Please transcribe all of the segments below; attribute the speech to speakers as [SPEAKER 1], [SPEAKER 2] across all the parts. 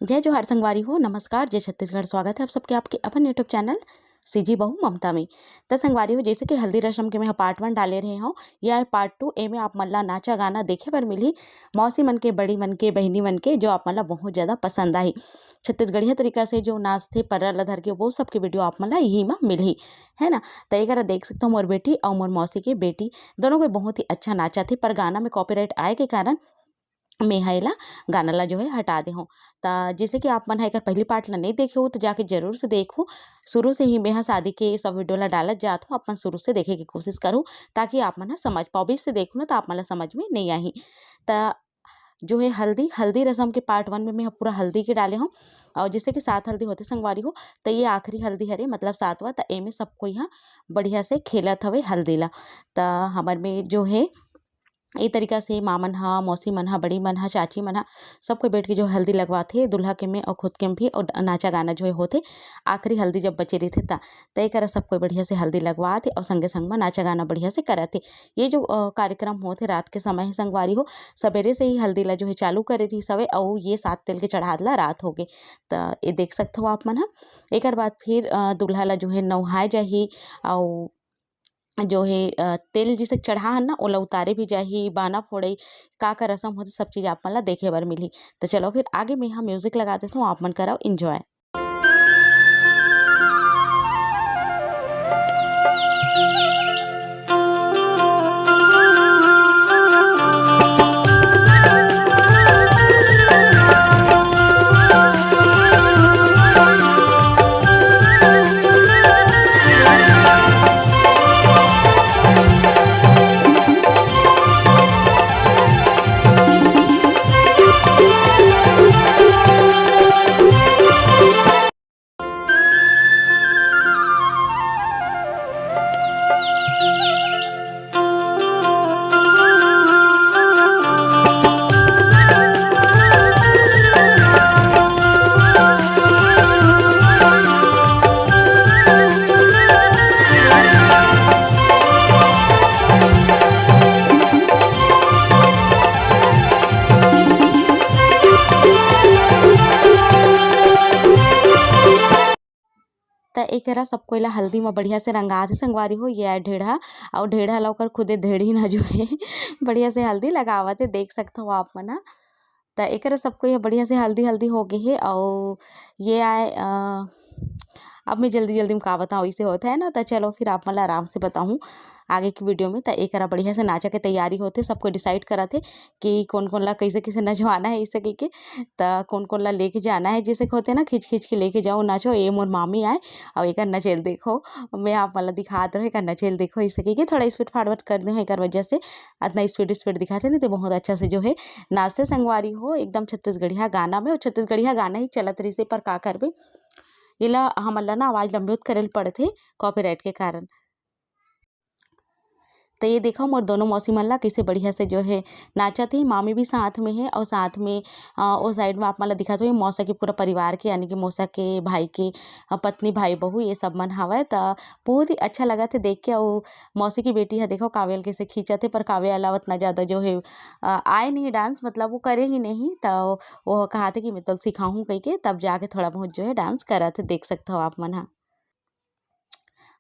[SPEAKER 1] जय जोहार संगवारी हो, नमस्कार, जय छत्तीसगढ़। स्वागत है आप सबके आपके अपन यूट्यूब चैनल सीजी बहू ममता में। तो संगवारी हो, जैसे कि हल्दी रस्म के मैं पार्ट 1 डाले रहे हो, या पार्ट 2 ए में आप मन ला नाचा गाना देखे बर मिली। मौसी मन के, बड़ी मन के, बहनी मन के, जो आप मन ला बहुत ज़्यादा पसंद आई। छत्तीसगढ़िया तरीका से जो नाचते पर्रा ला धर के, वो सब के वीडियो आप मन ला यही में मिलही, है ना। तो एक देख सकते हो, मोर बेटी और मोर मौसी की बेटी दोनों को बहुत ही अच्छा नाचा थे, पर गाना में कॉपीराइट आए के कारण मैं एला गाना ला जो है हटा दे हूँ। तो जैसे कि आप मन एकर पहली पार्ट ला नहीं देखे हो, तो जाके जरूर से देखो। शुरू से ही मैं शादी के सब वीडियो ला डालत जात हूँ, अपन शुरू से देखे की कोशिश करूँ, ताकि आप मन समझ पाओ। बीच से देखो ना तो आप मन ला समझ में नहीं आई। तो जो है हल्दी हल्दी रस्म के पार्ट 1 में मैं पूरा हल्दी के डाले हूँ, और जैसे कि 7 हल्दी होते संगवारी हो, तो ये आखिरी हल्दी हरे, मतलब 7वां। तो ए में सबको यहाँ बढ़िया से खेलत हवे हल्दी ला। तो हमर में जो है ए तरीका से माँ मन हा, मौसी मन हा, बड़ी मन हा, चाची मन हा, सबको बैठ के जो हल्दी लगवाथे दूल्हा के में और खुद के में भी, और नाचा गाना जो है होते। आखिरी हल्दी जब बचे रही थे तय करा सबको बढ़िया से हल्दी लगवाते, और संगे संग में नाचा गाना बढ़िया से करते। ये जो कार्यक्रम होते रात के समय है संगवारी हो, सवेरे से ही हल्दी ला जो है चालू करे रही सवे, और ये 7 तेल के चढ़ादला रात हो गए। तो ये देख सकते हो आप मन हा। एक बाद फिर दूल्हा ला जो है नहाए जाही, और जो है तेल जिसे चढ़ा ना ओला उतारे भी जाही, बाना फोड़ई का रसम होती, सब चीज़ आप मन ला देखे बर मिली। तो चलो फिर आगे मैं यहाँ म्यूजिक लगा देता हूँ, आप मन कराओ इंजॉय। त एकरा सबको ला हल्दी में बढ़िया से रंगाथे संगवारी हो। ये ढेढ़ा, और ढेढ़ा ला ओकर खुदे ढेढ़ी ना जो है बढ़िया से हल्दी लगावते, देख सकते हो आप मन। तो एकरा सबको ये बढ़िया से हल्दी हल्दी हो गई है। और ये आए अब मैं जल्दी जल्दी में का बताऊँ, इसे होता है ना। तो चलो फिर आप मतलब आराम से बताऊँ आगे की वीडियो में। तो एकरा बढ़िया से नाचा के तैयारी होते, सबको डिसाइड करा थे कि कौन कौन ला कैसे कैसे नचवाना है, इसे के तो कौन कौन ला लेके जाना है, जैसे होते ना खींच खींच के लेके जाओ नाचो। ये मोर मामी आए, और एक नचेल देखो, मैं आप मतलब दिखाते रहो, एक नचेल देखो, इसे के थोड़ा स्पीड फॉरवर्ड कर दूँ एक वजह से इतना स्पीड स्पीड दिखाते नहीं, तो बहुत अच्छा से जो है नाचते संगवारी हो, एकदम छत्तीसगढ़िया गाना में। और छत्तीसगढ़िया गाना ही चलत रही से, पर का करबे इला हमन ला ना आवाज लंबी करे पड़थे कॉपीराइट के कारण। तो ये देखो मोर दोनों मौसी मन ला कैसे बढ़िया से जो है नाचत ही। मामी भी साथ में है, और साथ में वो साइड में आप मन ला दिखत हो मौसा के पूरा परिवार के, यानी कि मौसा के भाई के पत्नी, भाई बहू, ये सब मन हवय। तो बहुत ही अच्छा लगा थे देख के। और मौसी की बेटी है देखो काव्यल कैसे खींचत है, पर काव्य अलावा इतना ज़्यादा जो है आए नहीं डांस, मतलब वो करे ही नहीं। तो वो कहा थे कि मैं तो सिखाऊँ कह के, तब जाके थोड़ा बहुत जो है डांस करा थे, देख सकते हो आप मन हा।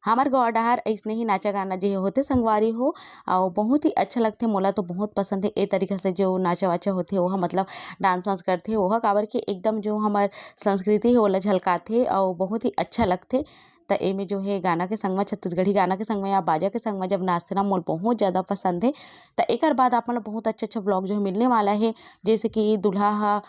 [SPEAKER 1] हमार गौर डहर ऐसने ही नाचा गाना जो होते संगवारी हो, और बहुत ही अच्छा लगते। मोला तो बहुत पसंद है ए तरीका से जो नाचा वाचा होते, वह मतलब डांस वांस करते, वह काबर के एकदम जो हमार संस्कृति है ओला झलकाथे, और बहुत ही अच्छा लगते। तो ए में जो है गाना के संग में, छत्तीसगढ़ी गाना के संग में या बाजा के संग में जब नाचते ना, मोल बहुत ज़्यादा पसंद है। तो एक बाद आप मतलब बहुत अच्छा अच्छा ब्लॉग जो है मिलने वाला है, जैसे कि दूल्हा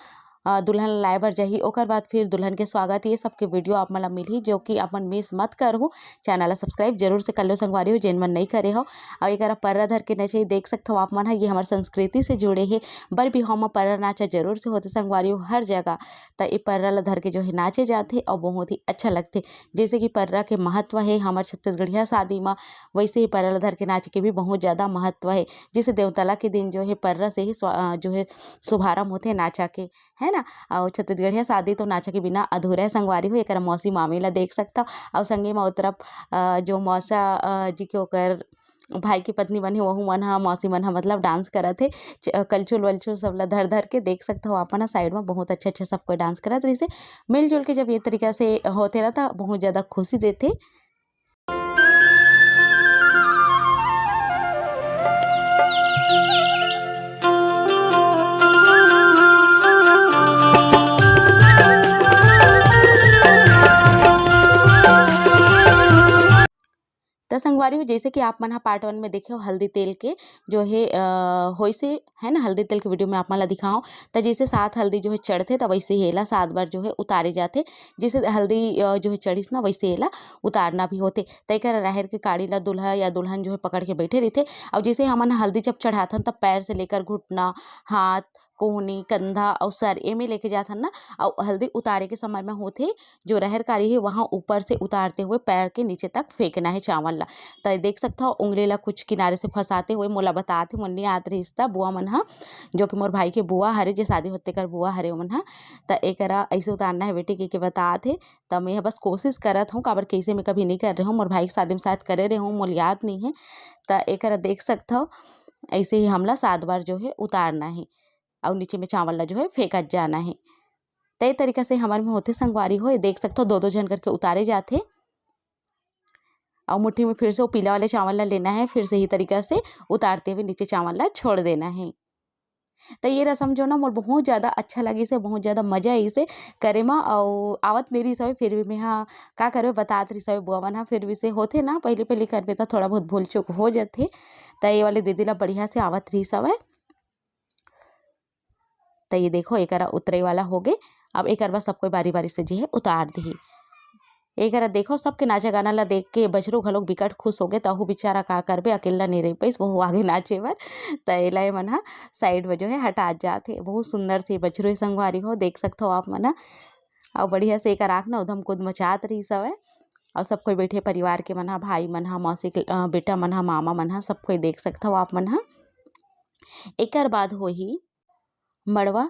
[SPEAKER 1] दुल्हन लाए बर जाही, ओकर बाद फिर दुल्हन के स्वागत, ये सब के वीडियो आप मतलब मिलही, जो कि अपन मिस मत करहु। चैनल ला सब्सक्राइब जरूर से कर लो संगवारी हो, जेन मन नहीं करे हो। और एक पर्रा धर के नचे देख सकते हो आप मन है, ये हमारे संस्कृति से जुड़े है। बर बिहाव में पर्रा नाचा जरूर से होते संगवारी हो हर जगह। तो ये पर्रा ला धर के जो है नाचे जाते, और बहुत ही अच्छा लगते। जैसे कि पर्रा के महत्व है हमारे छत्तीसगढ़िया शादी में, वैसे ही पर्रा ला धर के नाच के भी बहुत ज़्यादा महत्व है। जैसे देवतला के दिन जो है पर्रा से ही जो है शुभारंभ होते नाचा के, है ना। और छत्तीसगढ़िया शादी तो नाचा के बिना अधूरा है संगवारी हो। एक मौसी मामी ला देख सकता, और संगे में तरफ जो मौसा जी के ओकर भाई की पत्नी मन हे वहू मन ह मौसी मन ह मतलब डांस करत हे। कलछुल वलछुल सब ला धर धर के देख सकते हो आपन ह साइड में बहुत अच्छा सब कोई डांस करत रहिस हे। मिलजुल के जब ये तरीका से होथे ना त बहुत ज़्यादा खुशी देथे। त संगवारी हो जैसे कि आप मन ह पार्ट 1 में देखे हो हल्दी तेल के जो है होइसे है ना, हल्दी तेल के वीडियो में आप मन ला दिखाओ। त जैसे 7 हल्दी जो है चढ़थे त वैसे ही एला 7 बार जो है उतारे जाथे। जैसे हल्दी जो है चढ़िस ना वैसे एला उतारना भी होथे। त एकर राहेर के काड़ी ला दूल्हा या दुल्हन जो है पकड़ के बैठे रहिथे। और जैसे हमन हल्दी जब चढ़ाथन तब पैर से लेकर घुटना, हाथ, कोहनी, कंधा और सर एमे लेके जाथन ना। और हल्दी उतारे के समय में होथे जो राहेर काड़ी है वहाँ ऊपर से उतारते हुए पैर के नीचे तक फेंकना है चावल ला। त देख सकता हो उंगली ला कुछ किनारे से फंसाते हुए मोला बताथे मन नहीं आत रहिस त बुआ मन ह, जो कि मोर भाई के बुआ हरे, जे शादी होते कर बुआ हरे ओमन ह। त एकरा ऐसे उतारना है बेटी के बतात हे। त मैं बस कोशिश करत हूँ, काबर कैसे मैं कभी नहीं कर रही हूँ, मोर भाई के शादी में शायद करे रही हूँ, मोल याद नहीं है। त एकरा देख सकता हो ऐसे ही हमला 7 बार जो है उतारना है और नीचे में चावल ला जो है फेंकत जाना है। तय तरीका से हमारे में होते संगवारी हो। ये देख सकते हो 2-2 जन करके उतारे जाते और मुट्ठी में फिर से वो पीला वाले चावल ला लेना है, फिर से ही तरीका से उतारते हुए नीचे चावल ला छोड़ देना है। तो ये रस्म जो ना मोर बहुत ज़्यादा अच्छा लगी से, बहुत ज़्यादा मजा आई से करे मा। और आवत नहीं रही सवे फिर भी मैं हाँ का करे बतात रही सवे बुआ मन ह, फिर भी से होथे ना पहले पहले करबे तो थोड़ा बहुत भूल चूक हो जाथे। तो ये वाले दीदी ला बढ़िया से आवत रही सवे। तो ये देखो एकरा उतरे वाला हो गए। अब एक बस सब कोई बारी बारी से जो है उतार दी। एक देखो सबके नाचा गाना ला देख के बजरू घलोक बिकट खुश हो गए। तहु बेचारा का करबे अकेला नहीं रह पाइस, वो आगे नाचे बर। त एला ए मन ह साइड में जो है हटा जाते। बहुत सुंदर से बजरू संगवारी हो, देख सकते हो आप मन ह। और बढ़िया से एक आँख ना उधम कूद मचात रही सवे। और सब कोई बैठे परिवार के मन ह, भाई मन ह, मौसी के बेटा मन ह, मामा मन ह, सब कोई देख सकते हो आप मन ह। एकर बाद होही मड़वा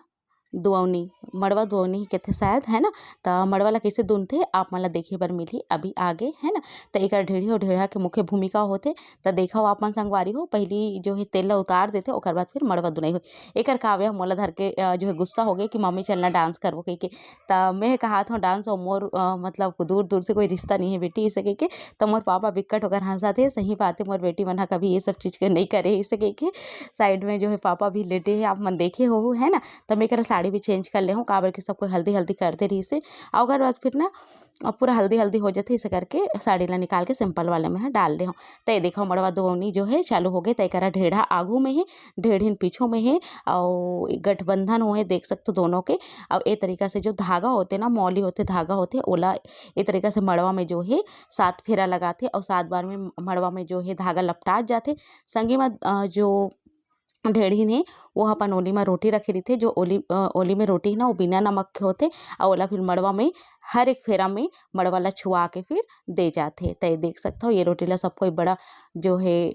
[SPEAKER 1] दुअवनी। मड़वा दुअवनी कहथे शायद, है ना। त मड़वा ला कैसे दुनथे आप मन ला देखे बर मिलही अभी आगे, है ना। त एकर ढेड़ी और ढेढ़ा के मुख्य भूमिका होथे। त देखो आप मन संगवारी हो पहली जो है तेल ला उतार देथे, ओकर बाद फिर मड़वा दुनाई होई। एकर काव्य मोला धर के जो है गुस्सा हो गए कि मम्मी चलना डांस करबो कहि के। त मैं कहात हूँ डांस और मोर मतलब दूर दूर से कोई रिश्ता नहीं है बेटी इसे कहि के। त मोर पापा बिक्कट होकर हंसत हे, सही बात है मोर बेटी मन ह कभी ये सब चीज़ के नहीं करे इसे कहि के। साइड में जो है पापा भी लेटे हैं, आप मन देखे हो, है ना। त मैं एकर साड़ी भी चेंज कर ले हूँ, काबर के सब कोई हल्दी हल्दी करते रही से। और ओकर बाद फिर ना पूरा हल्दी हल्दी हो जाती इसे करके साड़ी ला निकाल के सिंपल वाले में डाल ले हूँ। तो ये देखो मड़वा दुअवनी जो है चालू हो गए। तो एकरा ढेढ़ा आगू में है, ढेढ़िन पीछू में है और गठबंधन हो है, देख सकते हो दोनों के। और ए तरीका से जो धागा होते ना, मौली होते धागा होते, ओला ए तरीका से मड़वा में जो है 7 फेरा लगाते और 7 बार में मड़वा में जो है धागा लपटात जाते। संगे में जो ढेड़ी ने वो अपन ओली में रोटी रखी रही थे, जो ओली में रोटी है ना वो बिना नमक के होते। और ओला फिर मड़वा में हर एक फेरा में मड़वा ला छुआ के फिर दे जाते। तो ये देख सकते हो ये रोटी ला सब कोई बड़ा जो है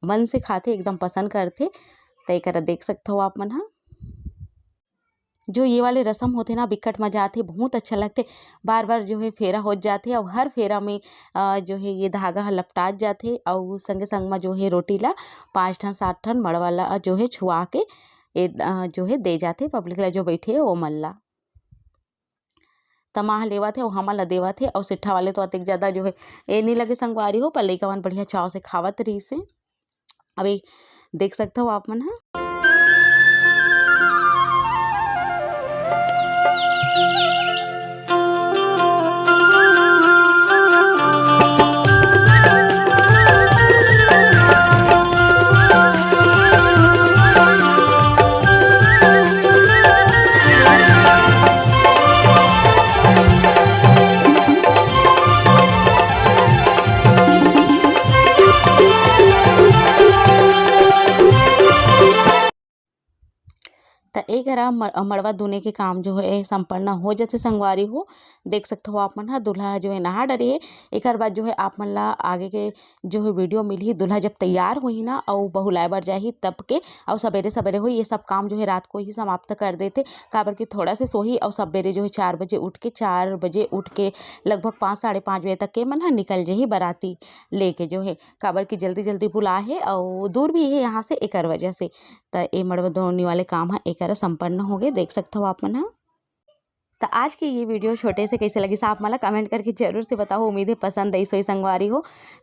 [SPEAKER 1] मन से खाते, एकदम पसंद करते। तो एक देख सकते हो आप मन हा। जो ये वाले रस्म होते ना बिकट मजा आते, बहुत अच्छा लगते। बार बार जो है फेरा हो जाते और हर फेरा में जो है ये धागा ह लपटात जाते। और संगे संग में जो है रोटी ला 5 ठन 7 ठन मड़वा ला जो है छुआ के जो है दे जाते पब्लिक ला जो बैठे है वो मन ला। तमाह लेवा थे और हमन ला देवा थे। और सिट्ठा वाले तो अतिक ज़्यादा जो है ए नहीं लगे संगवारी हो, पर लइका मन बढ़िया चाव से खावत रही से। अभी देख सकते हो आप मन हा। त एक करा मड़वा दुने के काम जो है संपन्न हो जाथे संगवारी हो। देख सकते हो आप मन ह दूल्हा जो है नहा डरे हे। एकर बाद जो है आप मन ला आगे के जो है वीडियो मिलही दूल्हा जब तैयार होही ना अउ बहुलाए बर जाही तब के, अउ सबेरे-सबेरे होही। ये सब काम जो है रात को ही समाप्त कर देथे, काबर की थोड़ा से सोही अउ सबेरे जो है 4 बजे उठ के लगभग 5 साढ़े 5 बजे तक के मन ह निकल जाही बाराती लेके जो है, काबर की जल्दी-जल्दी बुलाए हे अउ दूर भी हे यहाँ से एकर वजह से। त ए मड़वा धोनी वाले काम ह एकरा संपन्न हो गए, देख सकते हो आप मन ह। तो आज की ये वीडियो छोटे से कैसे लगी आप मला कमेंट करके जरूर से बताओ। उम्मीद है पसंद आई सोई संगवारी हो।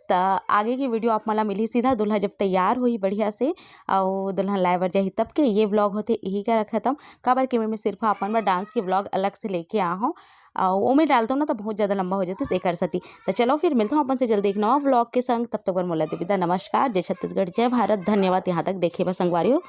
[SPEAKER 1] तो आगे की वीडियो आप मला मिली सीधा दूल्हा जब तैयार हुई बढ़िया से और दुल्हन लाए बर जाही तब के ये व्लॉग होते यही का खत्म। काबर के मैं सिर्फ अपन बर डांस के व्लॉग अलग से लेके आ हूँ और वो मैं डालता हूँ ना तो बहुत ज़्यादा लंबा हो जाता है एकर सती। तो चलो फिर मिलता हूँ अपन से जल्दी एक नवा व्लॉग के संग। तब तक मोला दे विदा। नमस्कार, जय छत्तीसगढ़, जय भारत, धन्यवाद यहाँ तक देखे बस संगवारी हो।